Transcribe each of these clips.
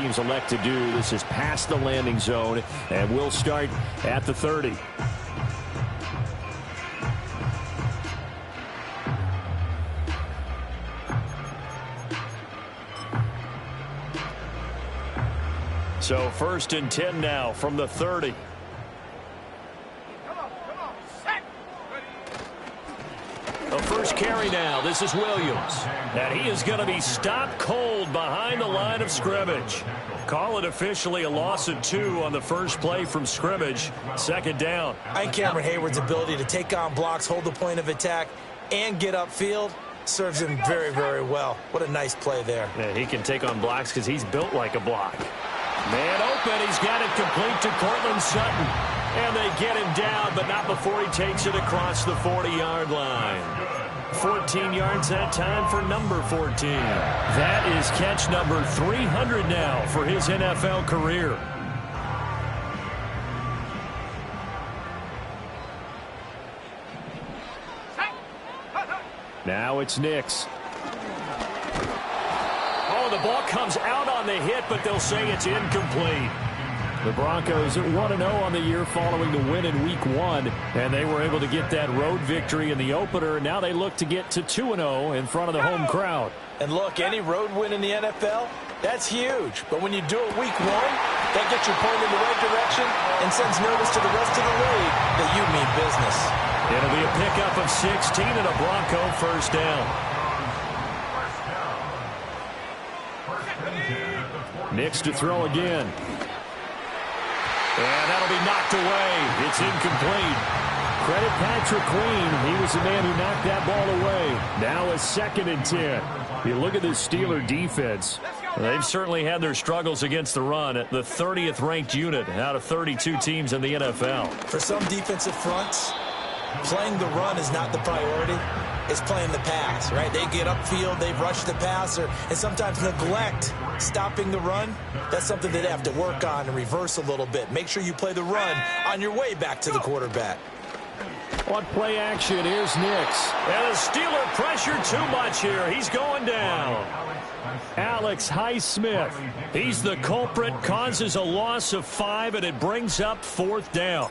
teams elect to do. This is past the landing zone, and we'll start at the 30. So 1st and 10 now from the 30. The first carry now. This is Williams. And he is going to be stopped cold behind the line of scrimmage. Call it officially a loss of 2 on the first play from scrimmage. 2nd down. I think Cameron Hayward's ability to take on blocks, hold the point of attack, and get upfield serves him very, very well. What a nice play there. Yeah, he can take on blocks because he's built like a block. Man open. He's got it complete to Cortland Sutton. And they get him down, but not before he takes it across the 40-yard line. 14 yards that time for number 14. That is catch number 300 now for his NFL career. Now it's Nix. Oh, the ball comes out on the hit, but they'll say it's incomplete. The Broncos 1-0 on the year following the win in Week 1, and they were able to get that road victory in the opener. Now they look to get to 2-0 in front of the home crowd. And look, any road win in the NFL, that's huge. But when you do it Week 1, that gets your point in the right direction and sends notice to the rest of the league that you mean business. It'll be a pickup of 16 and a Bronco first down. Nix to throw again. And that'll be knocked away. It's incomplete. Credit Patrick Queen. He was the man who knocked that ball away. Now a 2nd and 10. You look at this Steeler defense. They've certainly had their struggles against the run. At the 30th ranked unit out of 32 teams in the NFL. For some defensive fronts, playing the run is not the priority. It's playing the pass, right? They get upfield, they rush the passer, and sometimes neglect stopping the run. That's something they have to work on and reverse a little bit. Make sure you play the run on your way back to the quarterback. On play action, here's Nix. And the Steeler pressure too much here. He's going down. Alex Highsmith. He's the culprit, causes a loss of 5, and it brings up 4th down.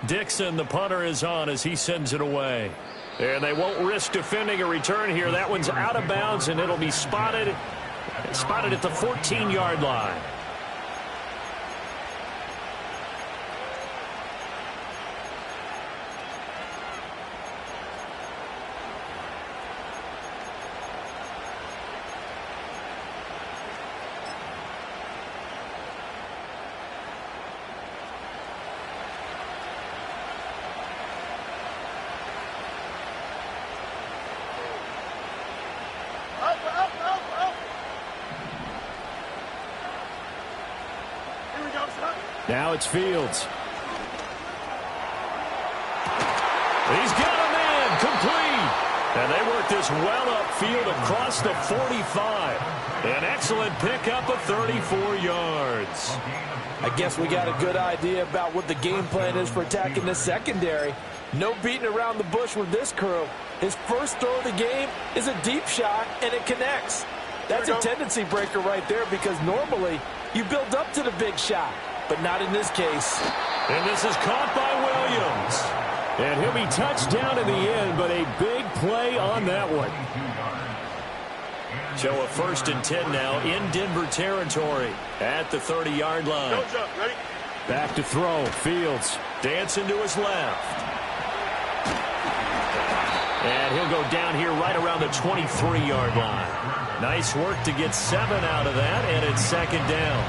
Dixon, the punter, is on as he sends it away. And they won't risk defending a return here. That one's out of bounds, and it'll be spotted at the 14-yard line. Now it's Fields. He's got a man complete. And they work this well upfield across the 45. An excellent pickup of 34 yards. I guess we got a good idea about what the game plan is for attacking the secondary. No beating around the bush with this crew. His first throw of the game is a deep shot, and it connects. That's a tendency breaker right there because normally you build up to the big shot, but not in this case. And this is caught by Williams. And he'll be touched down in the end, but a big play on that one. So a 1st and 10 now in Denver territory at the 30-yard line. Back to throw. Fields dancing to his left. And he'll go down here right around the 23-yard line. Nice work to get 7 out of that, and it's 2nd down.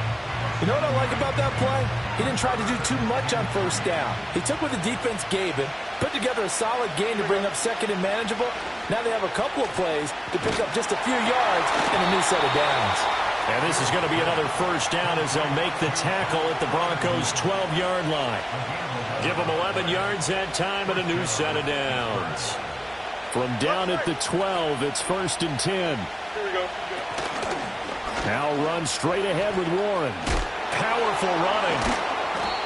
You know what I like about that play? He didn't try to do too much on 1st down. He took what the defense gave him, put together a solid game to bring up 2nd and manageable. Now they have a couple of plays to pick up just a few yards and a new set of downs. And this is going to be another 1st down as they'll make the tackle at the Broncos' 12-yard line. Give them 11 yards that time and a new set of downs. From down at the 12, it's 1st and 10. Here we go. Now run straight ahead with Warren. Powerful running.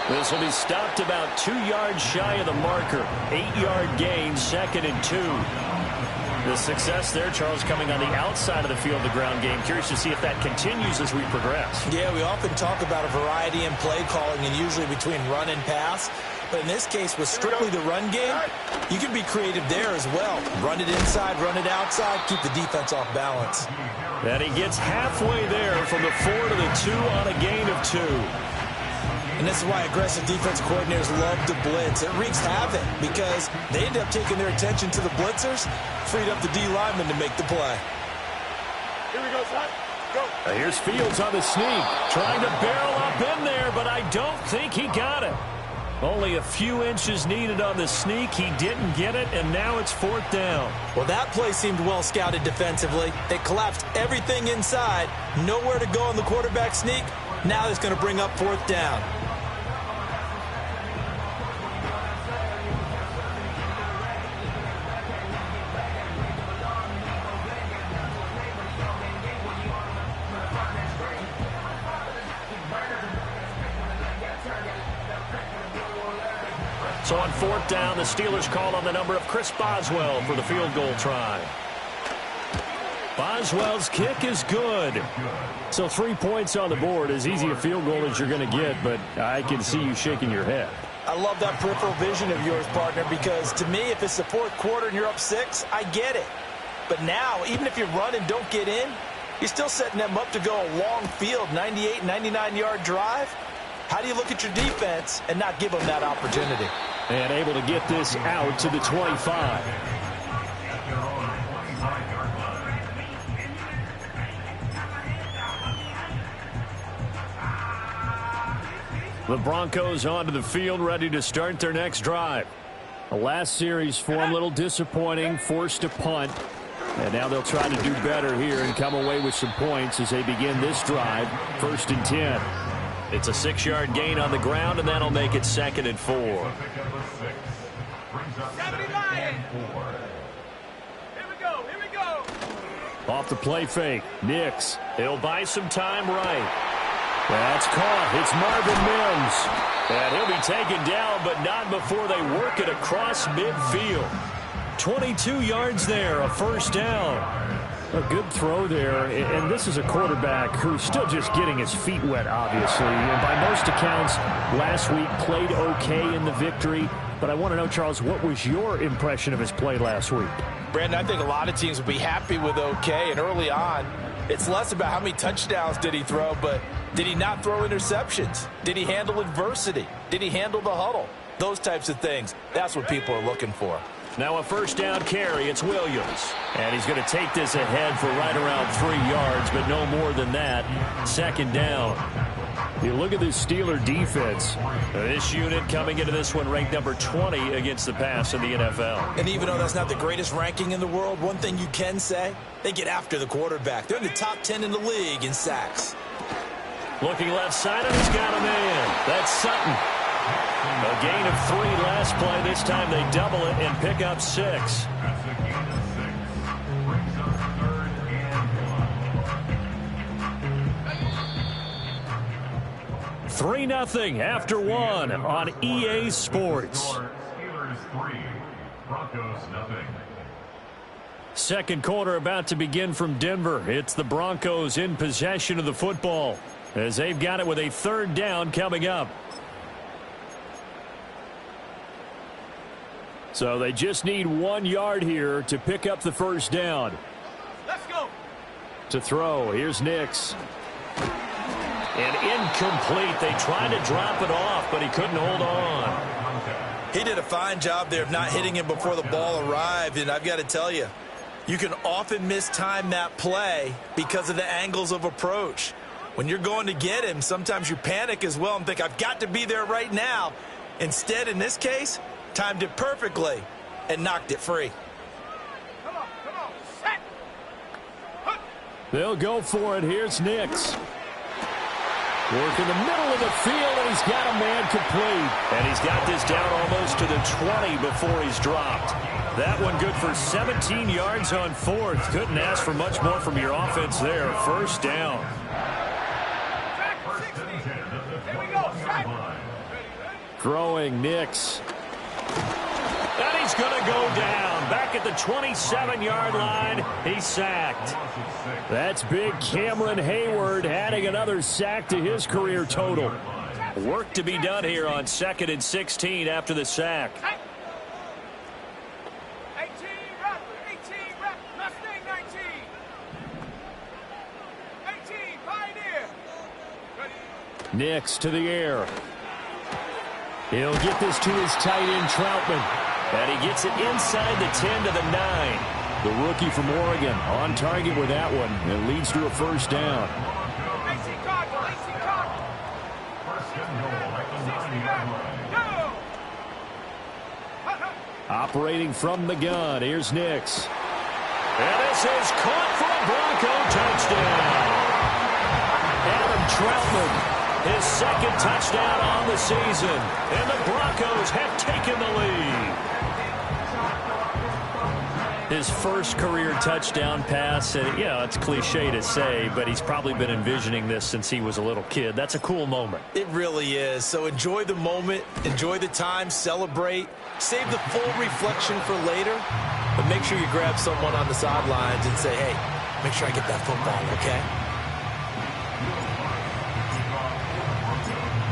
This will be stopped about 2 yards shy of the marker. 8-yard gain, 2nd and 2. The success there, Charles, coming on the outside of the field, the ground game. Curious to see if that continues as we progress. Yeah, we often talk about a variety in play calling and usually between run and pass. But in this case, with strictly the run game, you can be creative there as well. Run it inside, run it outside, keep the defense off balance. And he gets halfway there from the 4 to the 2 on a gain of 2. And this is why aggressive defense coordinators love to blitz. It wreaks havoc because they end up taking their attention to the blitzers, freed up the D lineman to make the play. Here we go, son. Go. Here's Fields on the sneak, trying to barrel up in there, but I don't think he got it. Only a few inches needed on the sneak. He didn't get it, and now it's 4th down. Well, that play seemed well scouted defensively. They collapsed everything inside. Nowhere to go on the quarterback sneak. Now it's going to bring up 4th down. So on 4th down, the Steelers call on the number of Chris Boswell for the field goal try. Boswell's kick is good. So 3 points on the board, as easy a field goal as you're going to get, but I can see you shaking your head. I love that peripheral vision of yours, partner, because to me, if it's the 4th quarter and you're up 6, I get it. But now, even if you run and don't get in, you're still setting them up to go a long field, 98, 99-yard drive. How do you look at your defense and not give them that opportunity? And able to get this out to the 25. The Broncos onto the field, ready to start their next drive. The last series for them, a little disappointing, forced a punt. And now they'll try to do better here and come away with some points as they begin this drive, 1st and 10. It's a 6-yard gain on the ground, and that'll make it 2nd and 4. Off the play fake, Nix. He'll buy some time right. That's caught. It's Marvin Mims. And he'll be taken down, but not before they work it across midfield. 22 yards there, a 1st down. A good throw there, and this is a quarterback who's still just getting his feet wet, obviously. And by most accounts, last week played okay in the victory. But I want to know, Charles, what was your impression of his play last week? Brandon, I think a lot of teams would be happy with okay, and early on, it's less about how many touchdowns did he throw, but did he not throw interceptions? Did he handle adversity? Did he handle the huddle? Those types of things. That's what people are looking for. Now a 1st down carry. It's Williams. And he's going to take this ahead for right around 3 yards, but no more than that. 2nd down. You look at this Steeler defense. This unit coming into this one ranked number 20 against the pass in the NFL. And even though that's not the greatest ranking in the world, one thing you can say, they get after the quarterback. They're in the top 10 in the league in sacks. Looking left side, and he's got a man. That's Sutton. A gain of 3 last play. This time they double it and pick up 6. Three 0 after 1 on EA Sports. Steelers 3, Broncos 0. Second quarter about to begin from Denver. It's the Broncos in possession of the football as they've got it with a 3rd down coming up. So they just need 1 yard here to pick up the 1st down. Let's go. To throw, here's Nix. And incomplete. They tried to drop it off, but he couldn't hold on. He did a fine job there of not hitting him before the ball arrived, and I've got to tell you, you can often mistime that play because of the angles of approach. When you're going to get him, sometimes you panic as well and think, I've got to be there right now. Instead, in this case, timed it perfectly and knocked it free. Come on, set. They'll go for it. Here's Nix. Work in the middle of the field, and he's got a man complete. And he's got this down almost to the 20 before he's dropped. That one good for 17 yards on 4th. Couldn't ask for much more from your offense there. 1st down. Here we go, Throwing Nix. And he's going to go down. Back at the 27-yard line, he's sacked. That's big Cameron Hayward adding another sack to his career total. Work to be done here on 2nd and 16 after the sack. 18 rep, Mustang 19. 18, Pioneer. Nix to the air. He'll get this to his tight end, Troutman. And he gets it inside the 10 to the 9. The rookie from Oregon on target with that one. It leads to a first down. 18 Cardinal, 18 Cardinal. Operating from the gun, here's Nix. And this is caught for a Bronco touchdown. Adam Troutman, his second touchdown on the season. And the Broncos have taken the lead. His first career touchdown pass, and it's cliche to say, but he's probably been envisioning this since he was a little kid. That's a cool moment. It really is. So enjoy the moment, enjoy the time, celebrate, save the full reflection for later, but make sure you grab someone on the sidelines and say, hey, make sure I get that football, okay?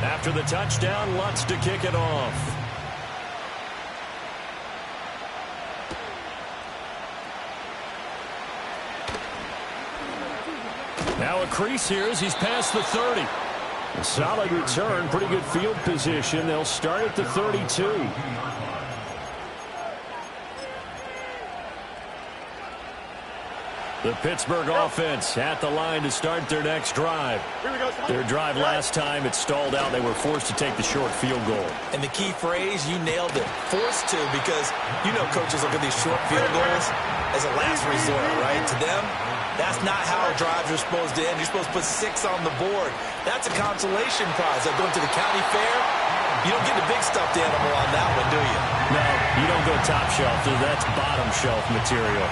After the touchdown, Lutz to kick it off. Now a crease here as he's past the 30. A solid return, pretty good field position. They'll start at the 32. The Pittsburgh offense at the line to start their next drive. Their drive last time, it stalled out. They were forced to take the short field goal. And the key phrase, you nailed it. Forced to, because coaches look at these short field goals as a last resort, right? To them, that's not how drives are supposed to end. You're supposed to put 6 on the board. That's a consolation prize. Like going to the county fair, you don't get the big stuffed animal on that one, do you? No, you don't go top shelf. That's bottom shelf material.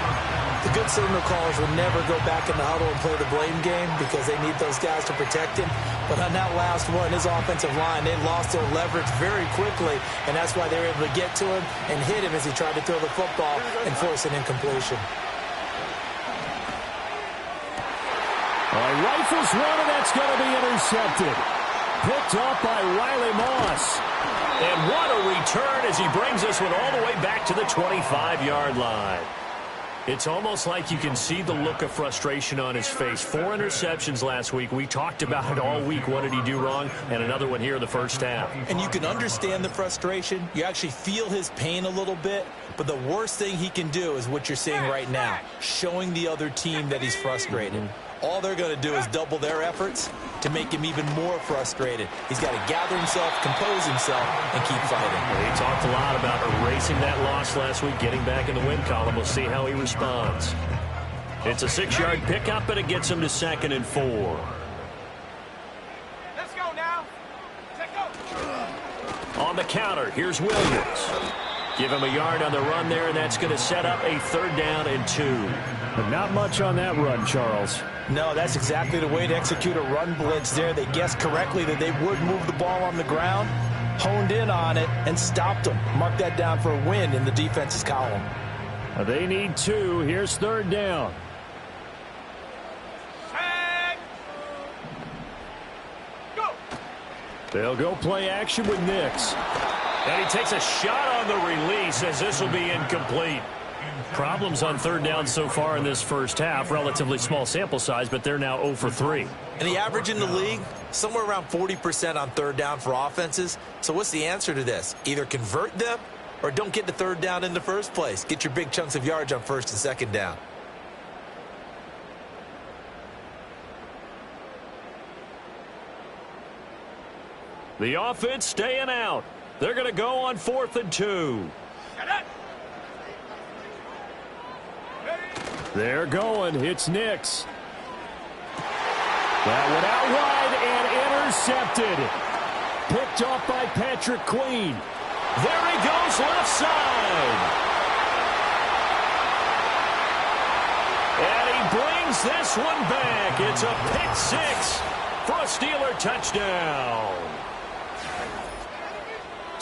The good signal callers will never go back in the huddle and play the blame game because they need those guys to protect him. But on that last one, his offensive line, they lost their leverage very quickly, and that's why they were able to get to him and hit him as he tried to throw the football and force an incompletion. Rifles one, and that's going to be intercepted. Picked off by Riley Moss. And what a return as he brings this one all the way back to the 25-yard line. It's almost like you can see the look of frustration on his face. 4 interceptions last week. We talked about it all week. What did he do wrong? And another one here in the first half. And you can understand the frustration. You actually feel his pain a little bit. But the worst thing he can do is what you're seeing right now, showing the other team that he's frustrated. All they're going to do is double their efforts to make him even more frustrated. He's got to gather himself, compose himself, and keep fighting. Well, he talked a lot about erasing that loss last week, getting back in the win column. We'll see how he responds. It's a 6-yard pickup, and it gets him to 2nd and 4. Let's go now. Take go. On the counter, here's Williams. Give him a yard on the run there, and that's going to set up a 3rd down and 2. But not much on that run, Charles. No, that's exactly the way to execute a run blitz there. They guessed correctly that they would move the ball on the ground, honed in on it, and stopped them. Mark that down for a win in the defense's column. They need 2. Here's 3rd down. Tag. Go. They'll go play action with Nix. And he takes a shot on the release as this will be incomplete. Problems on 3rd down so far in this first half. Relatively small sample size, but they're now 0 for 3. And the average in the league, somewhere around 40% on 3rd down for offenses. So what's the answer to this? Either convert them or don't get to 3rd down in the first place. Get your big chunks of yards on 1st and 2nd down. The offense staying out. They're going to go on 4th and 2. They're going. It's Nix. That one out wide and intercepted. Picked off by Patrick Queen. There he goes left side. And he brings this one back. It's a pick 6 for a Steeler touchdown.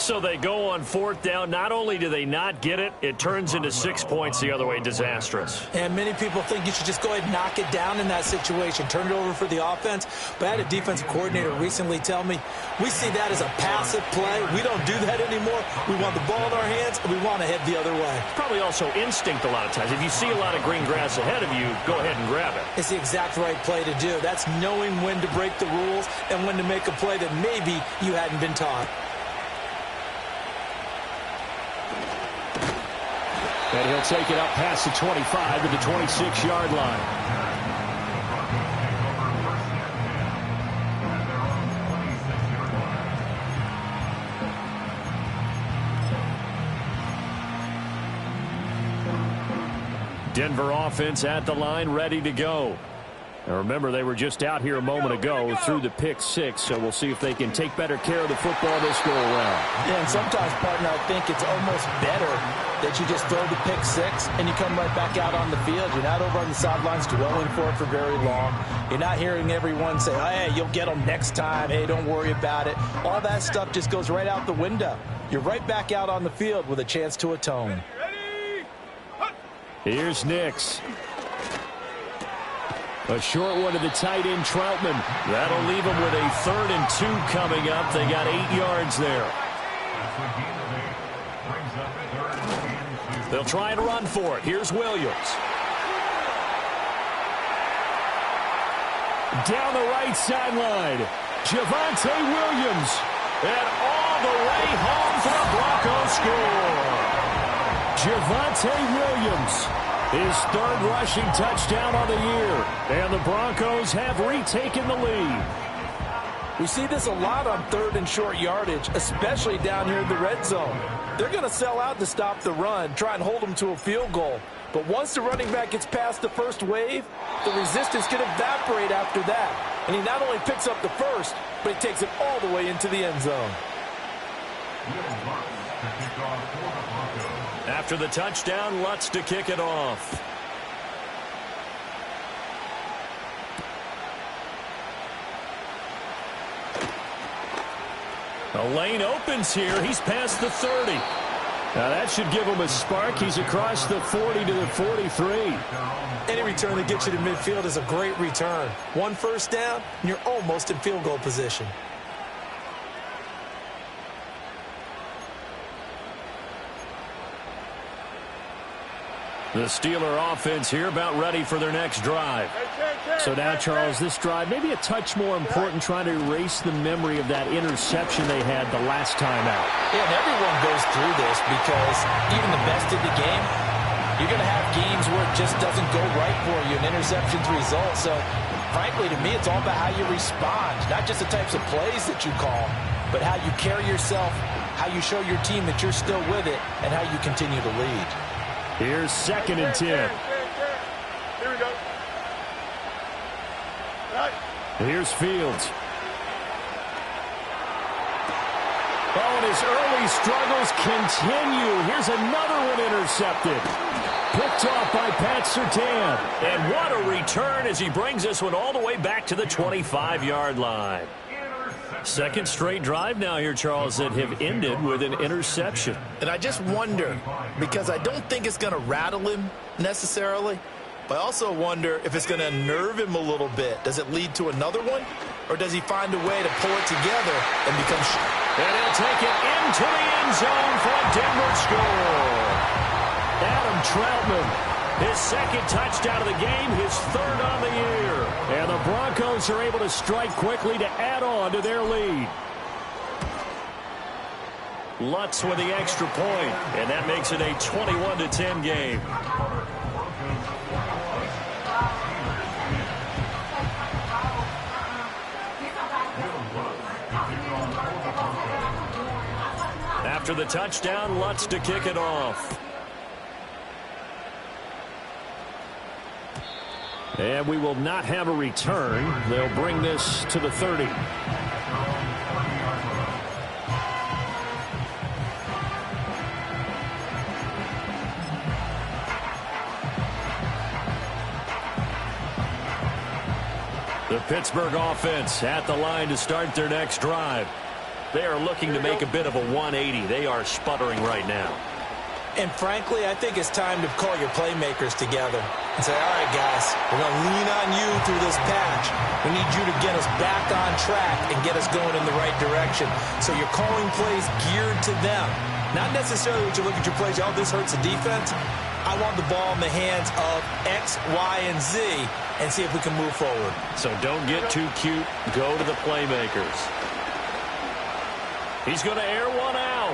So they go on 4th down. Not only do they not get it, it turns into 6 points the other way. Disastrous. And many people think you should just go ahead and knock it down in that situation. Turn it over for the offense. But I had a defensive coordinator recently tell me, we see that as a passive play. We don't do that anymore. We want the ball in our hands, and we want to head the other way. Probably also instinct a lot of times. If you see a lot of green grass ahead of you, go ahead and grab it. It's the exact right play to do. That's knowing when to break the rules and when to make a play that maybe you hadn't been taught. And he'll take it up past the 25 to the 26-yard line. Denver offense at the line, ready to go. Now remember, they were just out here a moment ago through the pick 6, so we'll see if they can take better care of the football this go around. Yeah, and sometimes, partner, I think it's almost better that you just throw the pick 6 and you come right back out on the field. You're not over on the sidelines dwelling for it for very long. You're not hearing everyone say, hey, you'll get them next time. Hey, don't worry about it. All that stuff just goes right out the window. You're right back out on the field with a chance to atone. Here's Nix. A short one to the tight end, Troutman. That'll leave them with a 3rd and 2 coming up. They got 8 yards there. They'll try and run for it. Here's Williams. Down the right sideline, Javonte Williams. And all the way home for the Broncos score. Javonte Williams, his 3rd rushing touchdown on the year. And the Broncos have retaken the lead. We see this a lot on 3rd and short yardage, especially down here in the red zone. They're going to sell out to stop the run, try and hold them to a field goal. But once the running back gets past the first wave, the resistance can evaporate after that. And he not only picks up the first, but he takes it all the way into the end zone. After the touchdown, Lutz to kick it off. A lane opens here. He's past the 30. Now that should give him a spark. He's across the 40 to the 43. Any return that gets you to midfield is a great return. 1 first down, and you're almost in field goal position. The Steeler offense here about ready for their next drive. So now, Charles, this drive maybe a touch more important, trying to erase the memory of that interception they had the last time out. Yeah, and everyone goes through this because even the best in the game, you're going to have games where it just doesn't go right for you, and interceptions result. So, frankly, to me, it's all about how you respond, not just the types of plays that you call, but how you carry yourself, how you show your team that you're still with it, and how you continue to lead. Here's 2nd and 10. Here we go. Right. Here's Fields. Oh, and his early struggles continue. Here's another one intercepted. Picked off by Pat Surtain. And what a return as he brings this one all the way back to the 25-yard line. 2nd straight drive now here, Charles, that have ended with an interception. And I just wonder, because I don't think it's going to rattle him necessarily, but I also wonder if it's going to unnerve him a little bit. Does it lead to another one? Or does he find a way to pull it together and become... And he'll take it into the end zone for a Denver score. Adam Troutman, his 2nd touchdown of the game, his 3rd on the year. And the Broncos are able to strike quickly to add on to their lead. Lutz with the extra point, and that makes it a 21-10 game. After the touchdown, Lutz to kick it off. And we will not have a return. They'll bring this to the 30. The Pittsburgh offense at the line to start their next drive. They are looking to make a bit of a 180. They are sputtering right now. And frankly, I think it's time to call your playmakers together and say, all right, guys, we're going to lean on you through this patch. We need you to get us back on track and get us going in the right direction. So you're calling plays geared to them. Not necessarily when you look at your plays, oh, this hurts the defense. I want the ball in the hands of X, Y, and Z and see if we can move forward. So don't get too cute. Go to the playmakers. He's going to air one out.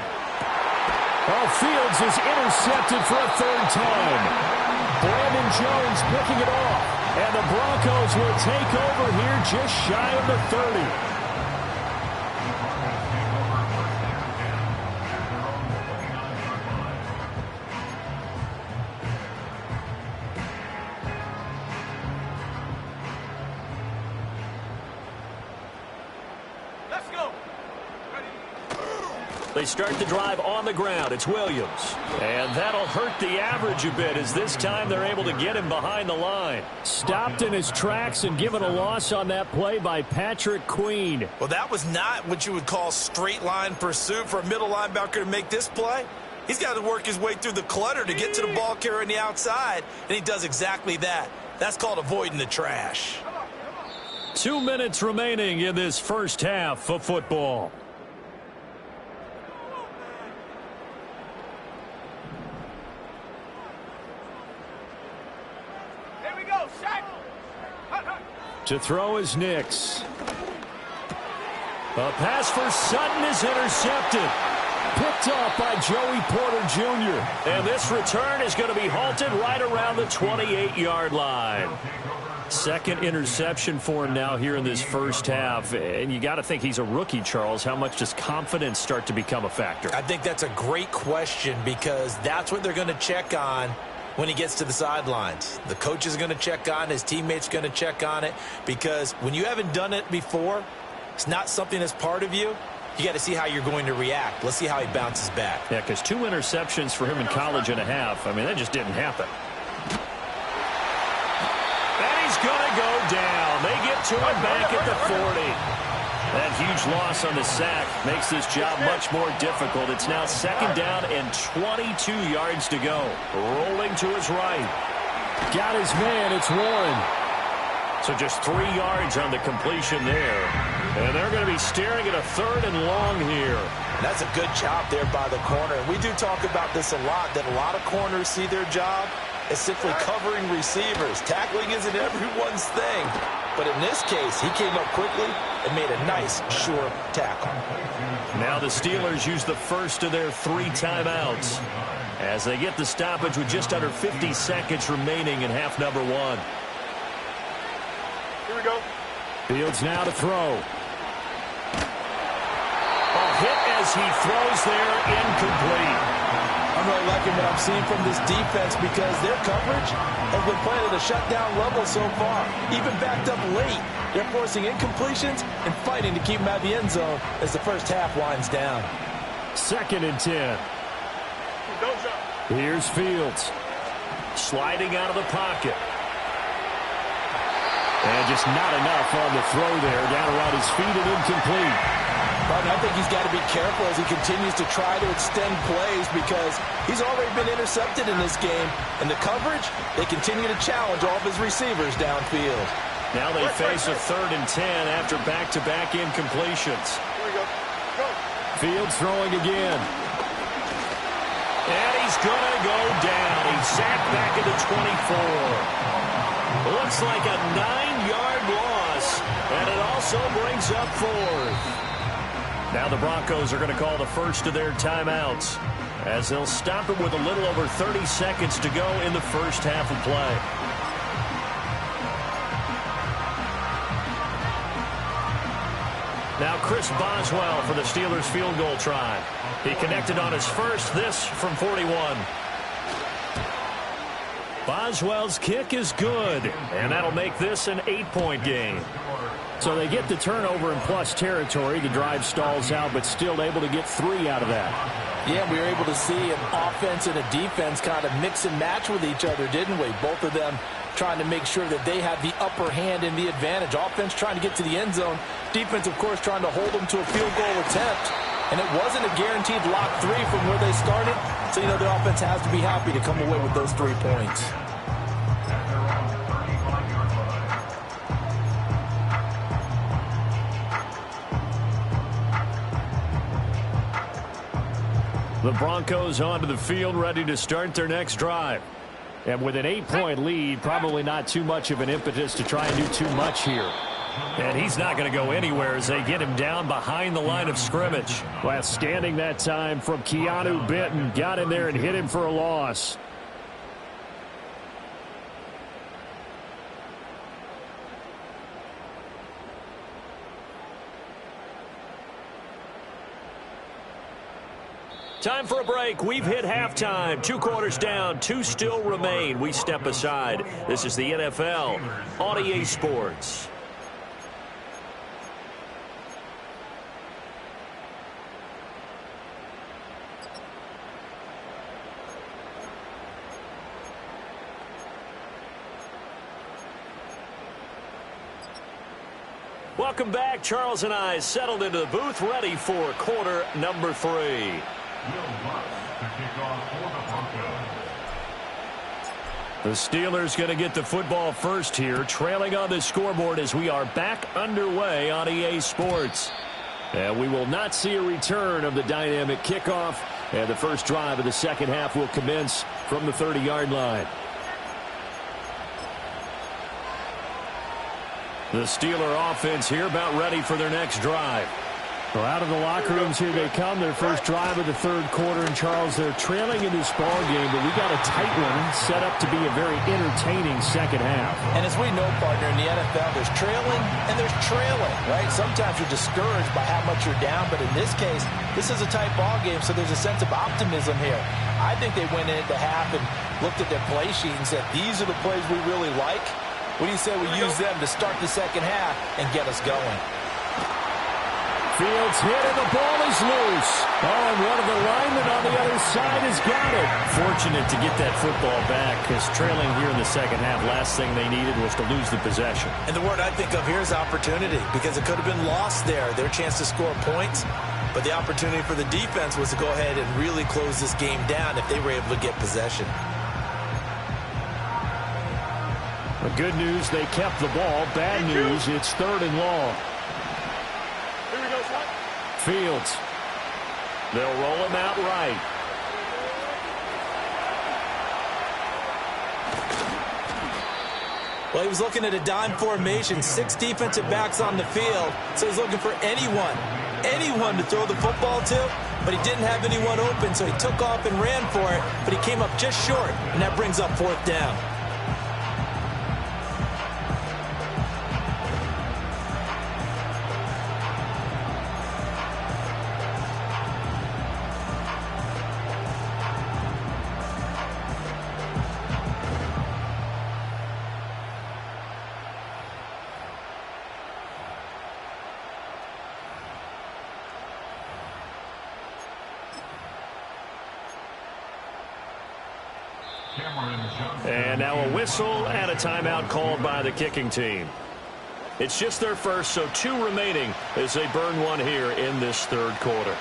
Oh, Fields is intercepted for a third time. Brandon Jones picking it off. And the Broncos will take over here just shy of the 30. They start the drive on the ground. It's Williams. And that'll hurt the average a bit as this time they're able to get him behind the line. Stopped in his tracks and given a loss on that play by Patrick Queen. Well, that was not what you would call straight line pursuit for a middle linebacker to make this play. He's got to work his way through the clutter to get to the ball carrier on the outside, and he does exactly that. That's called avoiding the trash. 2 minutes remaining in this first half of football. To throw is Nix. A pass for Sutton is intercepted. Picked off by Joey Porter Jr. And this return is going to be halted right around the 28-yard line. Second interception for him now here in this first half. And you got to think he's a rookie, Charles. How much does confidence start to become a factor? I think that's a great question because that's what they're going to check on when he gets to the sidelines. The coach is going to check on, his teammates going to check on it, because when you haven't done it before, it's not something that's part of you. You got to see how you're going to react. Let's see how he bounces back. Yeah, because 2 interceptions for him in college and a half. I mean, that just didn't happen. And he's going to go down. They get to him back at the 40. That huge loss on the sack makes this job much more difficult. It's now second down and 22 yards to go. Rolling to his right. Got his man. It's Warren. So just 3 yards on the completion there. And they're going to be staring at a third and long here. And that's a good job there by the corner. And we do talk about this a lot, that a lot of corners see their job as simply covering receivers. Tackling isn't everyone's thing. But in this case, he came up quickly and made a nice, sure tackle. Now the Steelers use the first of their 3 timeouts as they get the stoppage with just under 50 seconds remaining in half number 1. Here we go. Fields now to throw. A hit as he throws there, incomplete. I'm really liking what I'm seeing from this defense because their coverage has been playing at a shutdown level so far. Even backed up late, they're forcing incompletions and fighting to keep them out of the end zone as the first half winds down. 2nd and 10. Here's Fields. Sliding out of the pocket. And just not enough on the throw there. Down around his feet and incomplete. But I think he's got to be careful as he continues to try to extend plays because he's already been intercepted in this game. And the coverage, they continue to challenge all of his receivers downfield. Now they face a 3rd and 10 after back-to-back incompletions. Here we go. Go. Fields throwing again. And he's going to go down. He's sacked back at the 24. Looks like a 9-yard loss. And it also brings up 4th. Now the Broncos are going to call the first of their timeouts as they'll stop it with a little over 30 seconds to go in the first half of play. Now Chris Boswell for the Steelers field goal try. He connected on his first, this from 41. Boswell's kick is good, and that'll make this an 8-point game. So they get the turnover in plus territory. The drive stalls out, but still able to get 3 out of that. Yeah, we were able to see an offense and a defense kind of mix and match with each other, didn't we? Both of them trying to make sure that they have the upper hand and the advantage. Offense trying to get to the end zone. Defense, of course, trying to hold them to a field goal attempt. And it wasn't a guaranteed lock 3 from where they started. So, the offense has to be happy to come away with those 3 points. The Broncos onto the field, ready to start their next drive. And with an 8-point lead, probably not too much of an impetus to try and do too much here. And he's not going to go anywhere as they get him down behind the line of scrimmage. Last standing that time from Keanu Benton. Got in there and hit him for a loss. Time for a break. We've hit halftime. 2 quarters down. 2 still remain. We step aside. This is the NFL on EA Sports. Welcome back. Charles and I settled into the booth, ready for quarter number 3. The Steelers going to get the football first here, trailing on the scoreboard as we are back underway on EA Sports. And we will not see a return of the dynamic kickoff, and the first drive of the second half will commence from the 30-yard line. The Steeler offense here about ready for their next drive. Well, out of the locker rooms, here they come. Their first drive of the third quarter. And, Charles, they're trailing in this ball game, but we got a tight one set up to be a very entertaining second half. And as we know, partner, in the NFL, there's trailing and there's trailing, right? Sometimes you're discouraged by how much you're down, but in this case, this is a tight ball game, so there's a sense of optimism here. I think they went into half and looked at their play sheet and said, these are the plays we really like. What do you say we use them to start the second half and get us going? Fields hit and the ball is loose. Oh, and one of the linemen on the other side has got it. Fortunate to get that football back, because trailing here in the second half, last thing they needed was to lose the possession. And the word I think of here is opportunity, because it could have been lost there, their chance to score points. But the opportunity for the defense was to go ahead and really close this game down if they were able to get possession. The good news, they kept the ball. Bad news, it's 3rd and long. Fields. They'll roll him out right. Well, he was looking at a dime formation, 6 defensive backs on the field, so he's looking for anyone to throw the football to, but he didn't have anyone open, so he took off and ran for it, but he came up just short, and that brings up 4th down. And now a whistle and a timeout called by the kicking team. It's just their first, so 2 remaining as they burn one here in this third quarter.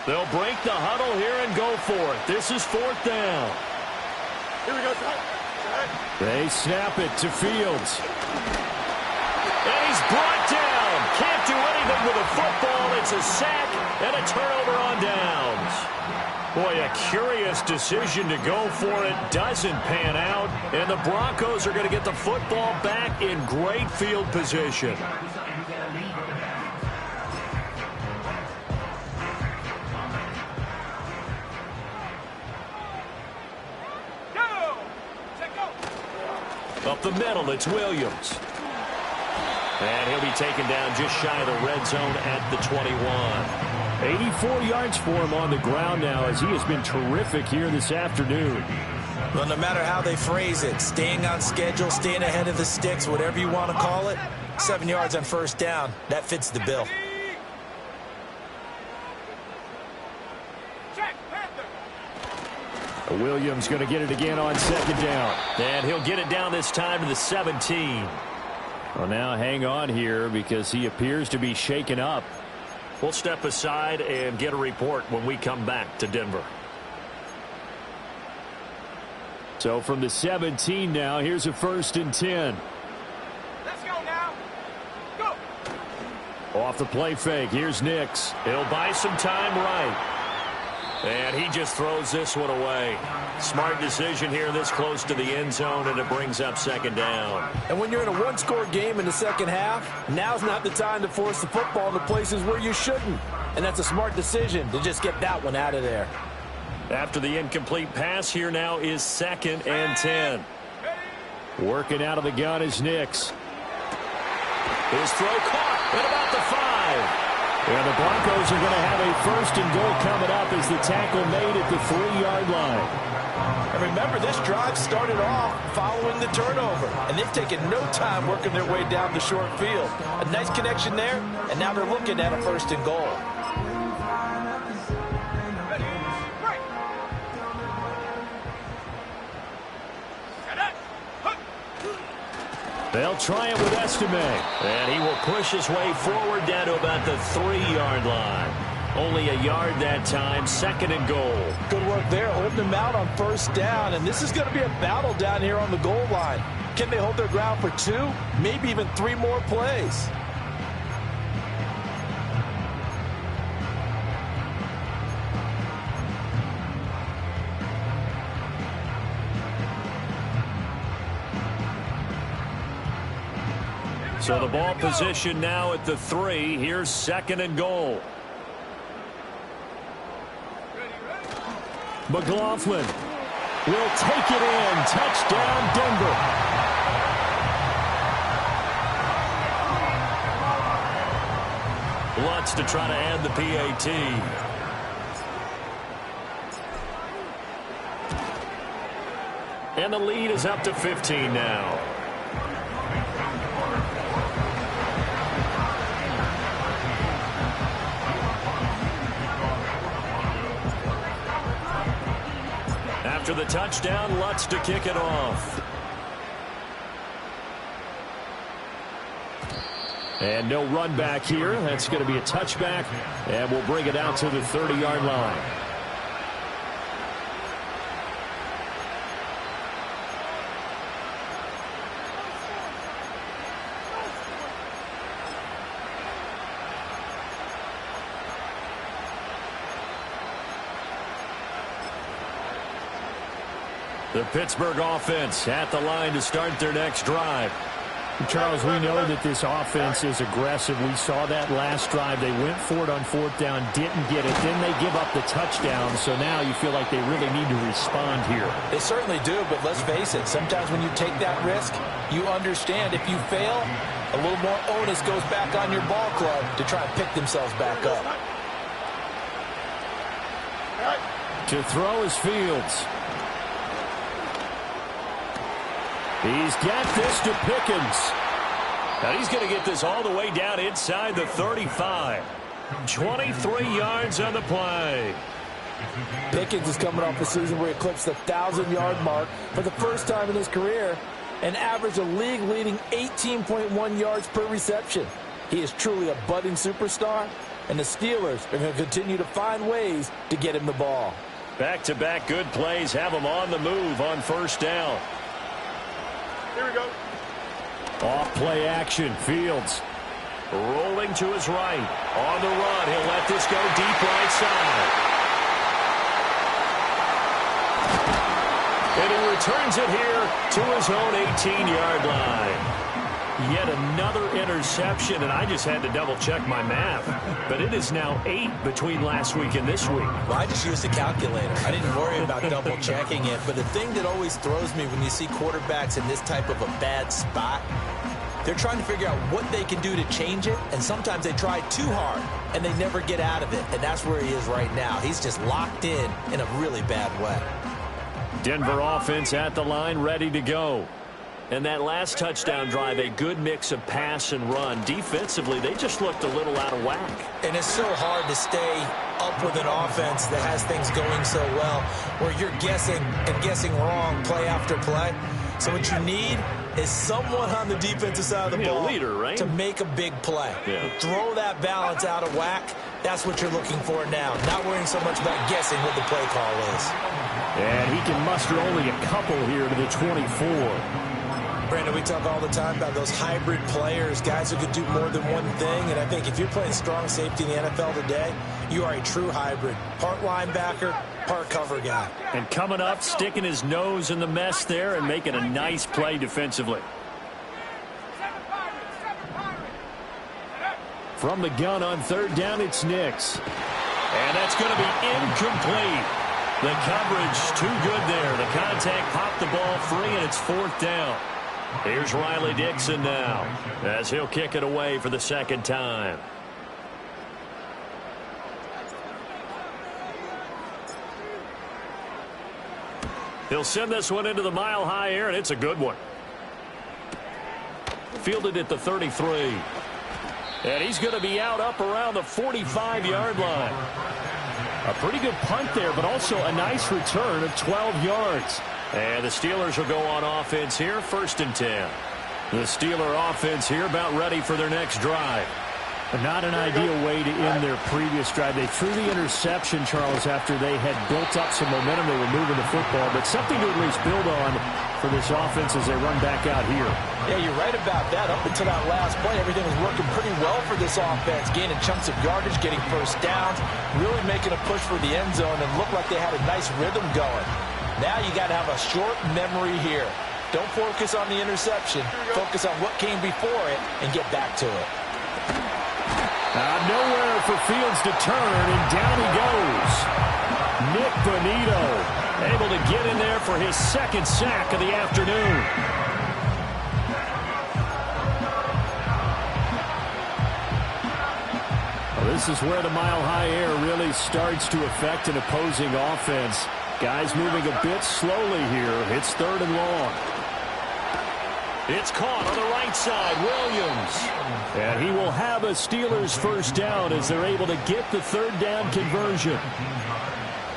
They'll break the huddle here and go for it. This is 4th down. Here we go, son. They snap it to Fields. And he's brought down. Can't do anything with a football. It's a sack and a turnover on downs. Boy, a curious decision to go for it. Doesn't pan out. And the Broncos are going to get the football back in great field position. Up the middle, it's Williams. And he'll be taken down just shy of the red zone at the 21. 84 yards for him on the ground now, as he has been terrific here this afternoon. Well, no matter how they phrase it, staying on schedule, staying ahead of the sticks, whatever you want to call it, 7 yards on first down, that fits the bill. Williams going to get it again on second down. And he'll get it down this time to the 17. Well, now hang on here because he appears to be shaken up. We'll step aside and get a report when we come back to Denver. So from the 17 now, here's a 1st and 10. Let's go now. Go. Off the play fake, here's Nix. He'll buy some time right. And he just throws this one away. Smart decision here this close to the end zone, and it brings up 2nd down. And when you're in a one-score game in the second half, now's not the time to force the football into places where you shouldn't. And that's a smart decision to just get that one out of there. After the incomplete pass, here now is 2nd and 10. Working out of the gun is Nix. His throw caught at about the 5. And the Broncos are going to have a 1st and goal coming up as the tackle made at the 3-yard line. And remember, this drive started off following the turnover, and they've taken no time working their way down the short field. A nice connection there, and now they're looking at a 1st and goal. They'll try it with Estime. And he will push his way forward down to about the 3-yard line. Only a yard that time, 2nd and goal. Good work there, holding them out on 1st down. And this is going to be a battle down here on the goal line. Can they hold their ground for 2, maybe even 3 more plays? So the ball position now at the 3. Here's 2nd and goal. McLaughlin will take it in. Touchdown, Denver. Lutz to try to add the PAT. And the lead is up to 15 now. After the touchdown, Lutz to kick it off. And no run back here. That's going to be a touchback, and we'll bring it out to the 30-yard line. The Pittsburgh offense at the line to start their next drive. Charles, we know that this offense is aggressive. We saw that last drive. They went for it on 4th down, didn't get it. Then they give up the touchdown. So now you feel like they really need to respond here. They certainly do, but let's face it. Sometimes when you take that risk, you understand if you fail, a little more onus goes back on your ball club to try and pick themselves back up. To throw is Fields. He's got this to Pickens. Now he's going to get this all the way down inside the 35. 23 yards on the play. Pickens is coming off a season where he eclipsed the 1,000-yard mark for the first time in his career and averaged a league-leading 18.1 yards per reception. He is truly a budding superstar, and the Steelers are going to continue to find ways to get him the ball. Back-to-back good plays have him on the move on 1st down. Here we go. Off play action. Fields rolling to his right. On the run. He'll let this go deep right side. And he returns it here to his own 18-yard line. Yet another interception, and I just had to double-check my math. But it is now 8 between last week and this week. Well, I just used a calculator. I didn't worry about double-checking it. But the thing that always throws me when you see quarterbacks in this type of a bad spot, they're trying to figure out what they can do to change it, and sometimes they try too hard, and they never get out of it. And that's where he is right now. He's just locked in a really bad way. Denver offense at the line, ready to go. And that last touchdown drive, a good mix of pass and run. Defensively, they just looked a little out of whack. And it's so hard to stay up with an offense that has things going so well, where you're guessing and guessing wrong play after play. So what you need is someone on the defensive side of the ball, a leader, right? to make a big play. Yeah. Throw that balance out of whack. That's what you're looking for now. Not worrying so much about guessing what the play call is. And he can muster only a couple here to the 24. Brandon, we talk all the time about those hybrid players, guys who could do more than one thing. And I think if you're playing strong safety in the NFL today, you are a true hybrid. Part linebacker, part cover guy. And coming up, sticking his nose in the mess there and making a nice play defensively. From the gun on third down, it's Nix. And that's going to be incomplete. The coverage too good there. The contact popped the ball free, and it's fourth down. Here's Riley Dixon now as he'll kick it away for the second time. He'll send this one into the mile-high air, and it's a good one. Fielded at the 33. And he's going to be out up around the 45-yard line. A pretty good punt there, but also a nice return of 12 yards. And the Steelers will go on offense here, 1st and 10. The Steeler offense here about ready for their next drive. But not an ideal way to end their previous drive. They threw the interception, Charles, after they had built up some momentum. They were moving the football, but something to at least build on for this offense as they run back out here. Yeah, you're right about that. Up until that last play, everything was working pretty well for this offense, gaining chunks of yardage, getting first downs, really making a push for the end zone, and looked like they had a nice rhythm going. Now you got to have a short memory here. Don't focus on the interception. Focus on what came before it and get back to it. Nowhere for Fields to turn, and down he goes. Nick Bonito able to get in there for his second sack of the afternoon. Well, this is where the mile-high air really starts to affect an opposing offense. Guys moving a bit slowly here. It's 3rd and long. It's caught on the right side, Williams. And he will have a Steelers first down as they're able to get the 3rd down conversion.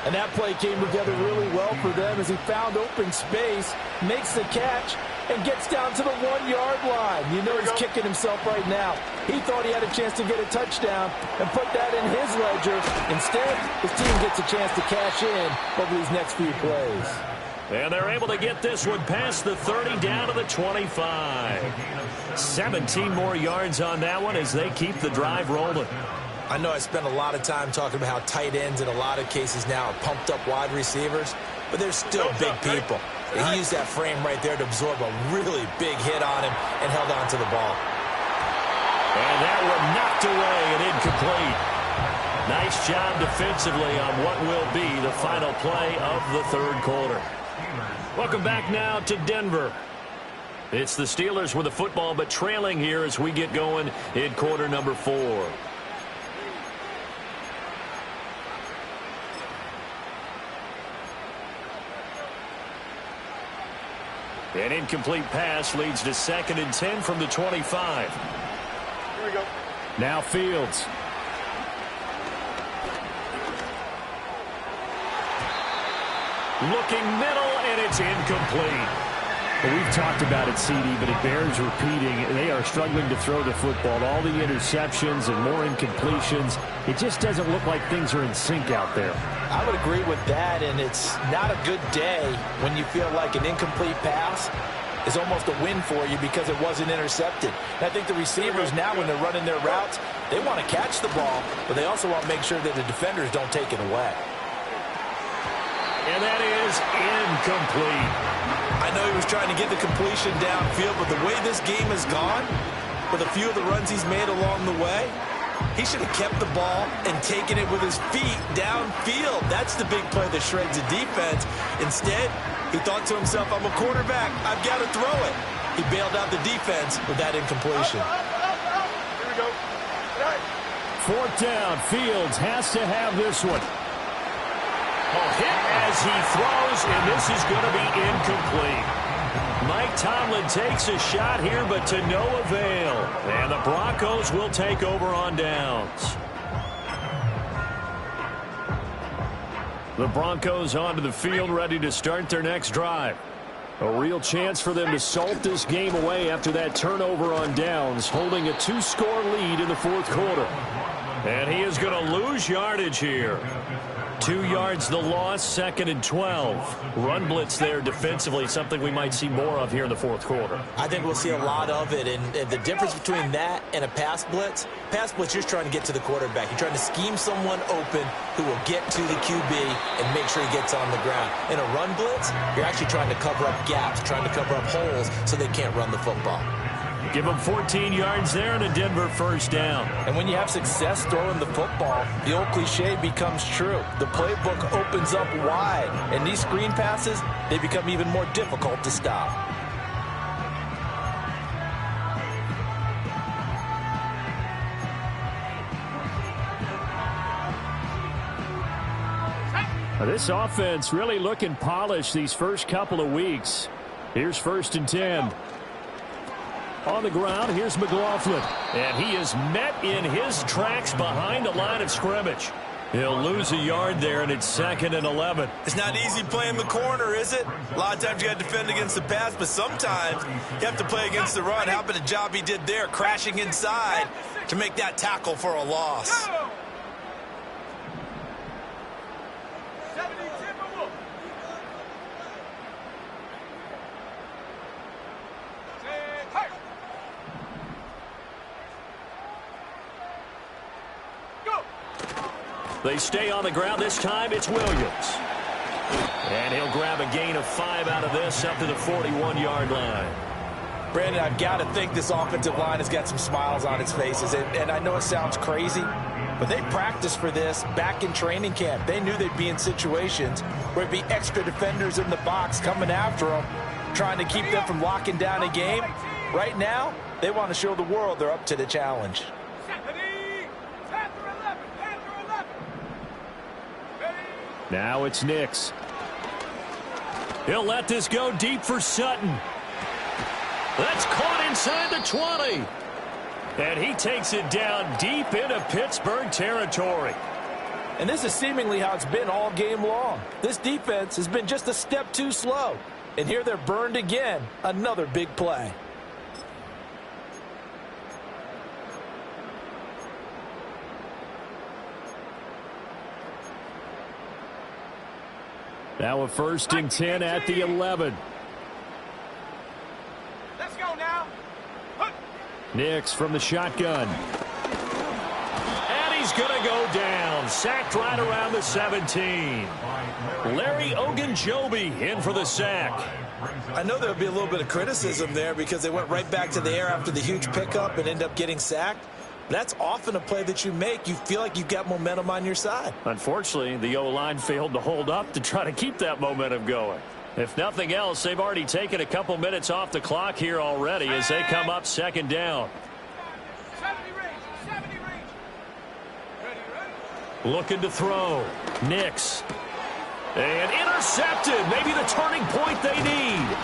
And that play came together really well for them as he found open space, makes the catch, and gets down to the 1-yard line. You know he's kicking himself right now. He thought he had a chance to get a touchdown and put that in his ledger. Instead, his team gets a chance to cash in over these next few plays. And they're able to get this one past the 30 down to the 25. 17 more yards on that one as they keep the drive rolling. I know I spent a lot of time talking about how tight ends in a lot of cases now are pumped up wide receivers, but they're still big people. And he used that frame right there to absorb a really big hit on him and held on to the ball. And that one knocked away and incomplete. Nice job defensively on what will be the final play of the 3rd quarter. Welcome back now to Denver. It's the Steelers with the football, but trailing here as we get going in quarter number 4. An incomplete pass leads to 2nd and 10 from the 25. Here we go. Now Fields. Looking middle, and it's incomplete. Well, we've talked about it, CD, but it bears repeating. They are struggling to throw the football. All the interceptions and more incompletions. It just doesn't look like things are in sync out there. I would agree with that, and it's not a good day when you feel like an incomplete pass is almost a win for you because it wasn't intercepted. And I think the receivers now, when they're running their routes, they want to catch the ball, but they also want to make sure that the defenders don't take it away. And that is incomplete. I know he was trying to get the completion downfield, but the way this game has gone, with a few of the runs he's made along the way, he should have kept the ball and taken it with his feet downfield. That's the big play that shreds a defense. Instead, he thought to himself, I'm a quarterback. I've got to throw it. He bailed out the defense with that incompletion. Here we go. Right. 4th down. Fields has to have this one. Oh, hit as he throws, and this is going to be incomplete. Mike Tomlin takes a shot here, but to no avail. And the Broncos will take over on downs. The Broncos onto the field, ready to start their next drive. A real chance for them to salt this game away after that turnover on downs, holding a 2-score lead in the fourth quarter. And he is going to lose yardage here. 2 yards the loss, 2nd and 12. Run blitz there defensively, something we might see more of here in the fourth quarter. I think we'll see a lot of it, and the difference between that and a pass blitz, you're trying to get to the quarterback. You're trying to scheme someone open who will get to the QB and make sure he gets on the ground. In a run blitz, you're actually trying to cover up gaps, trying to cover up holes so they can't run the football. Give them 14 yards there and a Denver first down. And when you have success throwing the football, the old cliche becomes true. The playbook opens up wide, and these screen passes, they become even more difficult to stop. This offense really looking polished these first couple of weeks. Here's 1st and 10. On the ground, here's McLaughlin. And he is met in his tracks behind the line of scrimmage. He'll lose a yard there, and it's 2nd and 11. It's not easy playing the corner, is it? A lot of times you got to defend against the pass, but sometimes you have to play against the run. How about the job he did there, crashing inside to make that tackle for a loss? They stay on the ground. This time it's Williams. And he'll grab a gain of 5 out of this up to the 41-yard line. Brandon, I've got to think this offensive line has got some smiles on its faces. And I know it sounds crazy, but they practiced for this back in training camp. They knew they'd be in situations where it'd be extra defenders in the box coming after them, trying to keep them from locking down a game. Right now, they want to show the world they're up to the challenge. Now it's Nix. He'll let this go deep for Sutton. That's caught inside the 20. And he takes it down deep into Pittsburgh territory. And this is seemingly how it's been all game long. This defense has been just a step too slow. And here they're burned again. Another big play. Now a 1st and 10 at the 11. Let's go now. Nix from the shotgun. And he's going to go down. Sacked right around the 17. Larry Ogunjobi in for the sack. I know there'll be a little bit of criticism there because they went right back to the air after the huge pickup and end up getting sacked. That's often a play that you make. You feel like you've got momentum on your side. Unfortunately, the O-line failed to hold up to try to keep that momentum going. If nothing else, they've already taken a couple minutes off the clock here already as they come up 2nd down. 70 range. Looking to throw. Nix. And intercepted. Maybe the turning point they need.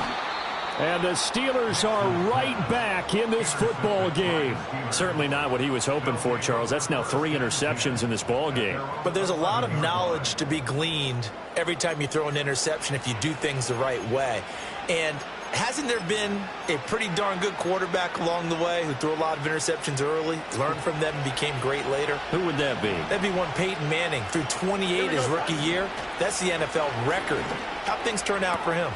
And the Steelers are right back in this football game. Certainly not what he was hoping for, Charles. That's now 3 interceptions in this ball game. But there's a lot of knowledge to be gleaned every time you throw an interception if you do things the right way. And hasn't there been a pretty darn good quarterback along the way who threw a lot of interceptions early, learned from them, and became great later? Who would that be? That'd be one Peyton Manning. Threw 28 his rookie year. That's the NFL record. How'd things turn out for him?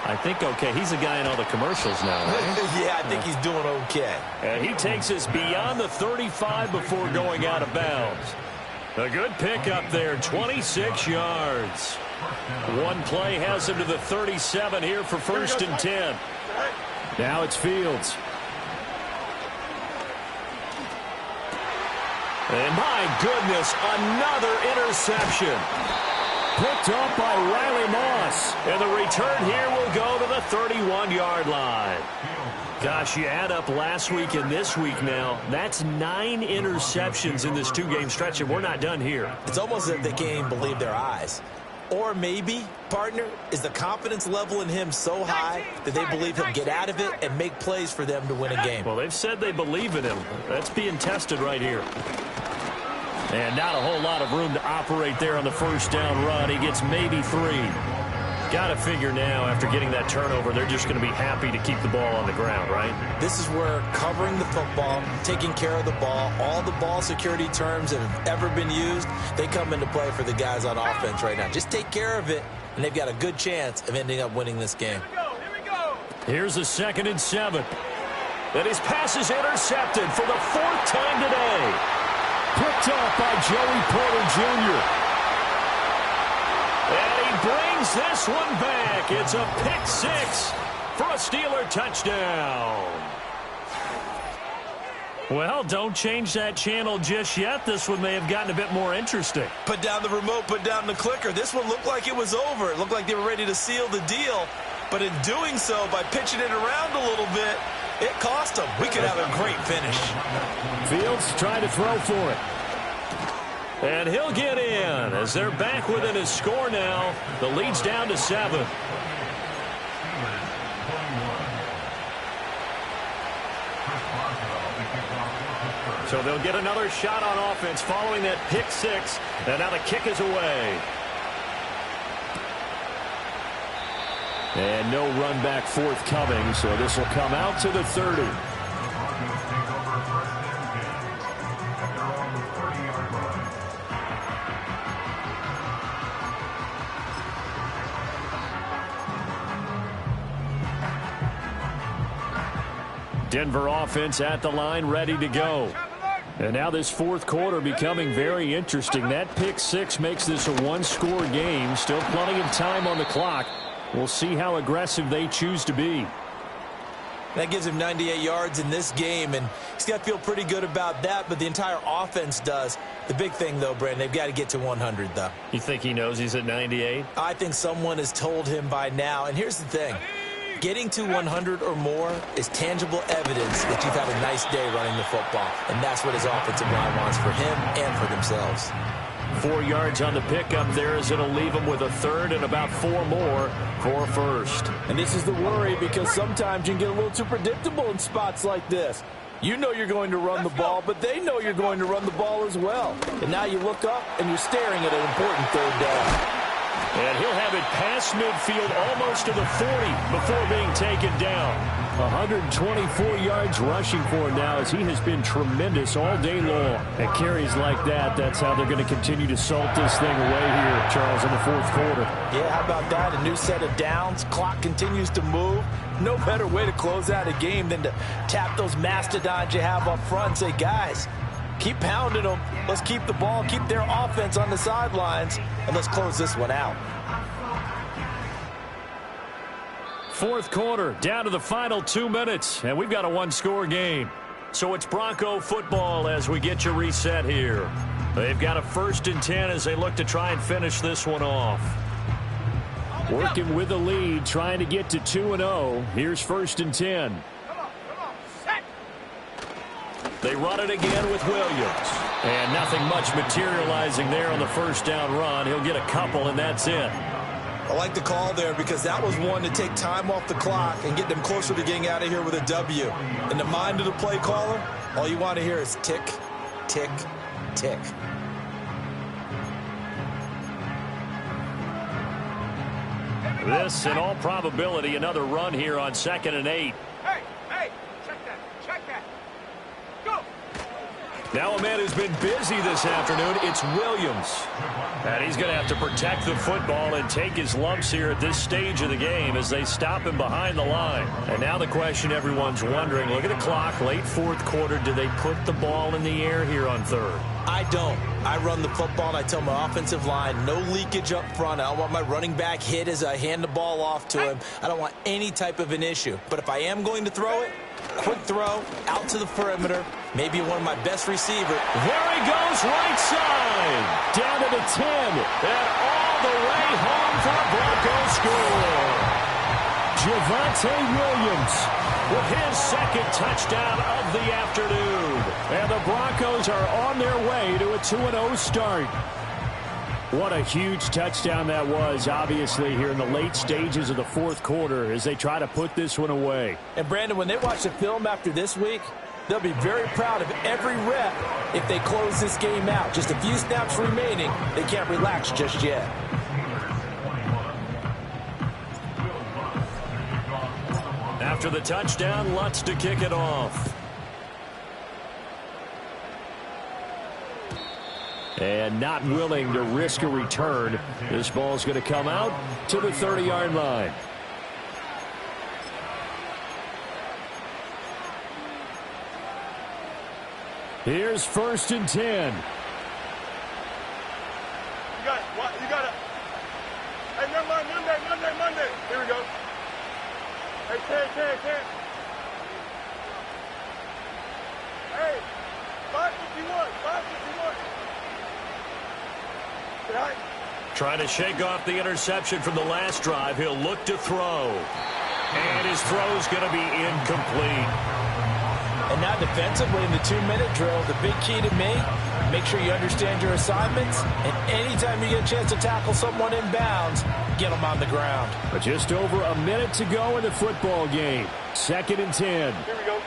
I think okay. He's a guy in all the commercials now, right? Yeah, I think he's doing okay. And he takes us beyond the 35 before going out of bounds. A good pickup there, 26 yards. One play has him to the 37 here for 1st and 10. Now it's Fields. And my goodness, another interception. Picked up by Riley Moss. And the return here will go to the 31-yard line. Gosh, you add up last week and this week now. That's 9 interceptions in this 2-game stretch, and we're not done here. It's almost as if they can't even believe their eyes. Or maybe, partner, is the confidence level in him so high that they believe he'll get out of it and make plays for them to win a game? Well, they've said they believe in him. That's being tested right here. And not a whole lot of room to operate there on the first down run. He gets maybe 3. Got to figure now, after getting that turnover, they're just going to be happy to keep the ball on the ground, right? This is where covering the football, taking care of the ball, all the ball security terms that have ever been used, they come into play for the guys on offense right now. Just take care of it, and they've got a good chance of ending up winning this game. Here we go. Here's a 2nd and 7. And his pass is intercepted for the 4th time today. Picked up by Joey Porter Jr. And he brings this one back. It's a pick 6 for a Steeler touchdown. Well, don't change that channel just yet. This one may have gotten a bit more interesting. Put down the remote, put down the clicker. This one looked like it was over. It looked like they were ready to seal the deal. But in doing so, by pitching it around a little bit, it cost them. We could have a great finish. Fields trying to throw for it. And he'll get in as they're back within a score now. The lead's down to 7. So they'll get another shot on offense following that pick 6. And now the kick is away. And no run back forthcoming, so this will come out to the 30. Denver offense at the line, ready to go. And now this 4th quarter becoming very interesting. That pick 6 makes this a 1-score game. Still plenty of time on the clock. We'll see how aggressive they choose to be. That gives him 98 yards in this game, and he's got to feel pretty good about that, but the entire offense does. The big thing, though, Brandon, they've got to get to 100, though. You think he knows he's at 98? I think someone has told him by now, and here's the thing. Getting to 100 or more is tangible evidence that you've had a nice day running the football, and that's what his offensive line wants for him and for themselves. 4 yards on the pickup there as it'll leave him with a 3rd and about 4 more for a 1st. And this is the worry because sometimes you can get a little too predictable in spots like this. You know you're going to run the ball, but they know you're going to run the ball as well. And now you look up and you're staring at an important 3rd down. And he'll have it past midfield almost to the 40 before being taken down. 124 yards rushing for him now as he has been tremendous all day long. At carries like that, that's how they're going to continue to salt this thing away here, Charles, in the 4th quarter. Yeah, how about that? A new set of downs. Clock continues to move. No better way to close out a game than to tap those mastodons you have up front and say, guys, keep pounding them. Let's keep the ball, keep their offense on the sidelines, and let's close this one out. 4th quarter, down to the final 2 minutes, and we've got a 1-score game. So it's Bronco football as we get you reset here. They've got a 1st and 10 as they look to try and finish this one off. Working with the lead, trying to get to 2-0. Here's 1st and 10. Come on, set. They run it again with Williams. And nothing much materializing there on the 1st down run. He'll get a couple, and that's it. I like the call there because that was one to take time off the clock and get them closer to getting out of here with a W. In the mind of the play caller, all you want to hear is tick, tick, tick. This, in all probability, another run here on 2nd and 8. Hey, check that. Go. Now a man who's been busy this afternoon, it's Williams. And he's going to have to protect the football and take his lumps here at this stage of the game as they stop him behind the line. And now the question everyone's wondering, look at the clock, late 4th quarter, do they put the ball in the air here on 3rd? I don't. I run the football, and I tell my offensive line, no leakage up front. I don't want my running back hit as I hand the ball off to him. I don't want any type of an issue. But if I am going to throw it, quick throw, out to the perimeter, maybe one of my best receivers. There he goes, right side. Down to the 10. And all the way home for a Broncos score. Javonte Williams with his 2nd touchdown of the afternoon. And the Broncos are on their way to a 2-0 start. What a huge touchdown that was, obviously, here in the late stages of the fourth quarter as they try to put this one away. And, Brandon, when they watch the film after this week, they'll be very proud of every rep if they close this game out. Just a few snaps remaining. They can't relax just yet. After the touchdown, Lutz to kick it off. And not willing to risk a return. This ball's going to come out to the 30-yard line. Here's 1st and 10. You got it. What? You got it. Hey, never mind. Monday. Here we go. Hey, Ken. Hey, 551. Right. Trying to shake off the interception from the last drive. He'll look to throw. And his throw's going to be incomplete. And now defensively in the 2-minute drill, the big key to me, make sure you understand your assignments, and anytime you get a chance to tackle someone in bounds, get them on the ground. But just over a minute to go in the football game. 2nd and 10. Here we go.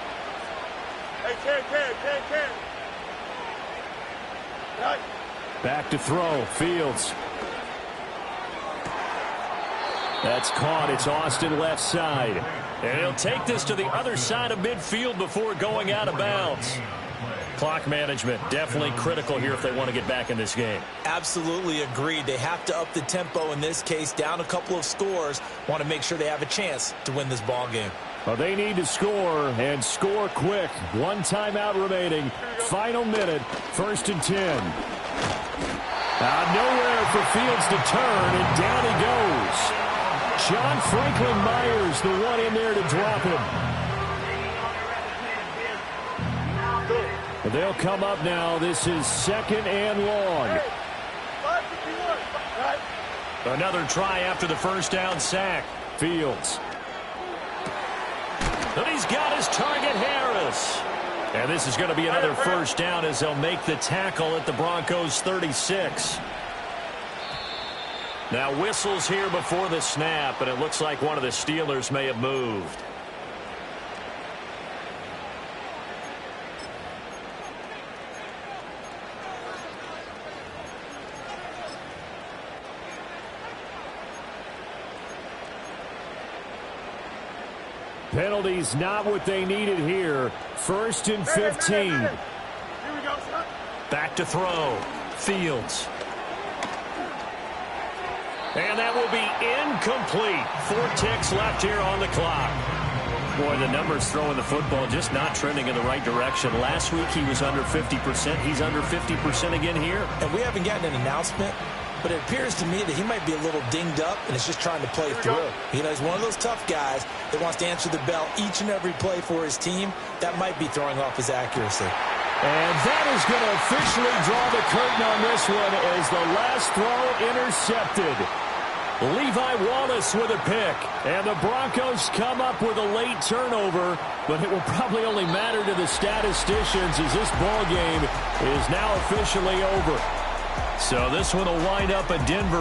Hey, Ken. Right. Back to throw. Fields. That's caught. It's Austin left side. And he'll take this to the other side of midfield before going out of bounds. Clock management definitely critical here if they want to get back in this game. Absolutely agreed. They have to up the tempo in this case, down a couple of scores. Want to make sure they have a chance to win this ball game. Well, they need to score, and score quick. 1 timeout remaining. Final minute. 1st and 10. Nowhere for Fields to turn, and down he goes. John Franklin Myers, the one in there to drop him. But they'll come up now. This is 2nd and long. Another try after the first down sack. Fields. And he's got his target, Harris. And this is going to be another first down as they'll make the tackle at the Broncos 36. Now whistles here before the snap, and it looks like one of the Steelers may have moved. Penalties not what they needed here. 1st and 15. Here we go, son. Back to throw. Fields. And that will be incomplete. 4 ticks left here on the clock. Boy, the numbers throwing the football just not trending in the right direction. Last week he was under 50%. He's under 50% again here. And we haven't gotten an announcement, but it appears to me that he might be a little dinged up and is just trying to play through. You know, he's one of those tough guys that wants to answer the bell each and every play for his team. That might be throwing off his accuracy. And that is going to officially draw the curtain on this one as the last throw intercepted. Levi Wallace with a pick. And the Broncos come up with a late turnover, but it will probably only matter to the statisticians as this ball game is now officially over. So this one will wind up a Denver